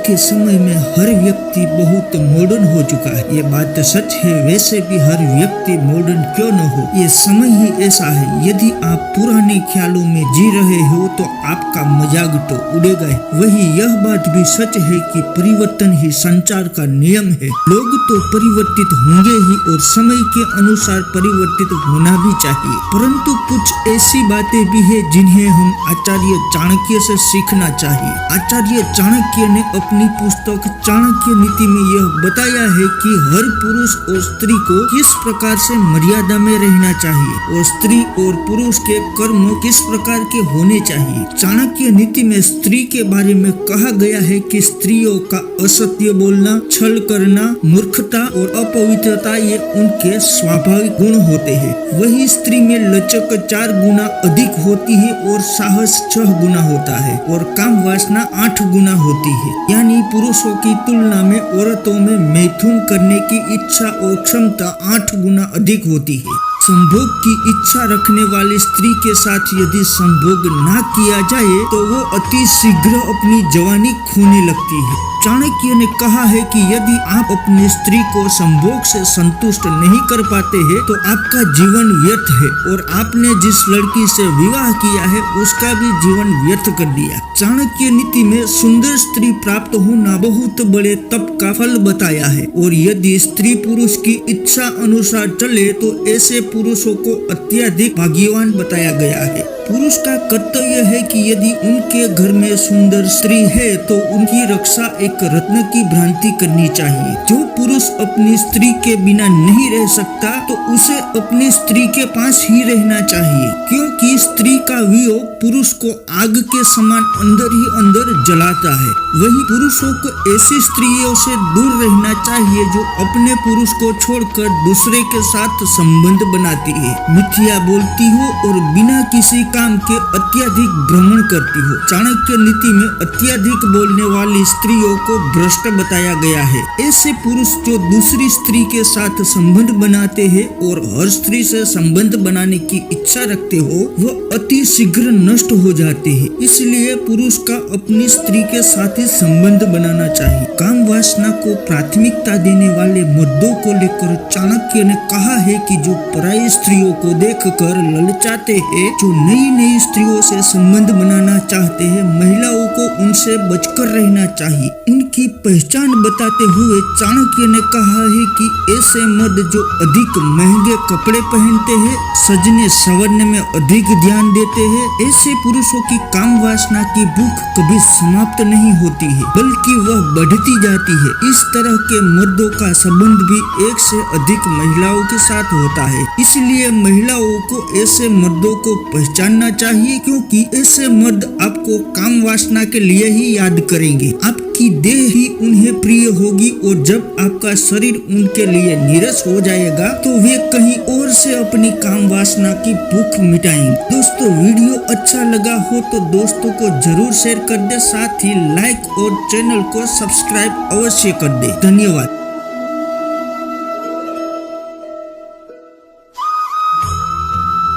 के समय में हर व्यक्ति बहुत मॉडर्न हो चुका है। ये बात सच है, वैसे भी हर व्यक्ति मॉडर्न क्यों न हो, ये समय ही ऐसा है। यदि आप पुराने ख्यालों में जी रहे हो तो आपका मजाक तो उड़ेगा ही। वही यह बात भी सच है कि परिवर्तन ही संचार का नियम है। लोग तो परिवर्तित होंगे ही और समय के अनुसार परिवर्तित होना भी चाहिए, परंतु कुछ ऐसी बातें भी है जिन्हें हम आचार्य चाणक्य से सीखना चाहिए। आचार्य चाणक्य ने अपनी पुस्तक चाणक्य नीति में यह बताया है कि हर पुरुष और स्त्री को किस प्रकार से मर्यादा में रहना चाहिए और स्त्री और पुरुष के कर्म किस प्रकार के होने चाहिए। चाणक्य नीति में स्त्री के बारे में कहा गया है कि स्त्रियों का असत्य बोलना, छल करना, मूर्खता और अपवित्रता ये उनके स्वाभाविक गुण होते हैं। वही स्त्री में लचक 4 गुना अधिक होती है और साहस 6 गुना होता है और काम वासना 8 गुना होती है। यानी पुरुषों की तुलना में औरतों में मैथुन करने की इच्छा और क्षमता 8 गुना अधिक होती है। संभोग की इच्छा रखने वाली स्त्री के साथ यदि संभोग ना किया जाए तो वो अति शीघ्र अपनी जवानी खोने लगती है। चाणक्य ने कहा है कि यदि आप अपनी स्त्री को संभोग से संतुष्ट नहीं कर पाते हैं तो आपका जीवन व्यर्थ है और आपने जिस लड़की से विवाह किया है उसका भी जीवन व्यर्थ कर दिया। चाणक्य नीति में सुंदर स्त्री प्राप्त होना बहुत बड़े तप का फल बताया है और यदि स्त्री पुरुष की इच्छा अनुसार चले तो ऐसे पुरुषों को अत्यधिक भाग्यवान बताया गया है। पुरुष का कर्तव्य है कि यदि उनके घर में सुंदर स्त्री है तो उनकी रक्षा एक रत्न की भ्रांति करनी चाहिए। जो पुरुष अपनी स्त्री के बिना नहीं रह सकता तो उसे अपनी स्त्री के पास ही रहना चाहिए, क्योंकि स्त्री का वियोग पुरुष को आग के समान अंदर ही अंदर जलाता है। वही पुरुषों को ऐसी स्त्रियों से दूर रहना चाहिए जो अपने पुरुष को छोड़कर दूसरे के साथ संबंध बनाती है, मिथ्या बोलती हो और बिना किसी काम के अत्यधिक भ्रमण करती हो। चाणक्य नीति में अत्यधिक बोलने वाली स्त्रियों को भ्रष्ट बताया गया है। ऐसे पुरुष जो दूसरी स्त्री के साथ संबंध बनाते हैं और हर स्त्री से संबंध बनाने की इच्छा रखते हो वह अति शीघ्र नष्ट हो जाते हैं। इसलिए पुरुष का अपनी स्त्री के साथ ही संबंध बनाना चाहिए। काम वासना को प्राथमिकता देने वाले मुद्दों को लेकर चाणक्य ने कहा है कि जो पराई स्त्रियों को देखकर ललचाते हैं, जो नई स्त्रियों से संबंध बनाना चाहते हैं, महिलाओं को उनसे बचकर रहना चाहिए। उनकी पहचान बताते हुए चाणक्य ने कहा है कि ऐसे मर्द जो अधिक महंगे कपड़े पहनते हैं, सजने संवरने में अधिक ध्यान देते हैं, ऐसे पुरुषों की काम वासना की भूख कभी समाप्त नहीं होती है बल्कि वह बढ़ती जाती है। इस तरह के मर्दों का संबंध भी एक से अधिक महिलाओं के साथ होता है। इसलिए महिलाओं को ऐसे मर्दों को पहचानना चाहिए, क्योंकि ऐसे मर्द आपको काम वासना के लिए ही याद करेंगे। आपकी देह ही उन्हें प्रिय होगी और जब आपका शरीर उनके लिए नीरस हो जाएगा तो वे कहीं और से अपनी काम वासना की भूख मिटाएंगे। दोस्तों, वीडियो अच्छा लगा हो तो दोस्तों को जरूर शेयर कर दे, साथ ही लाइक और चैनल को सब्सक्राइब अवश्य कर दे। धन्यवाद।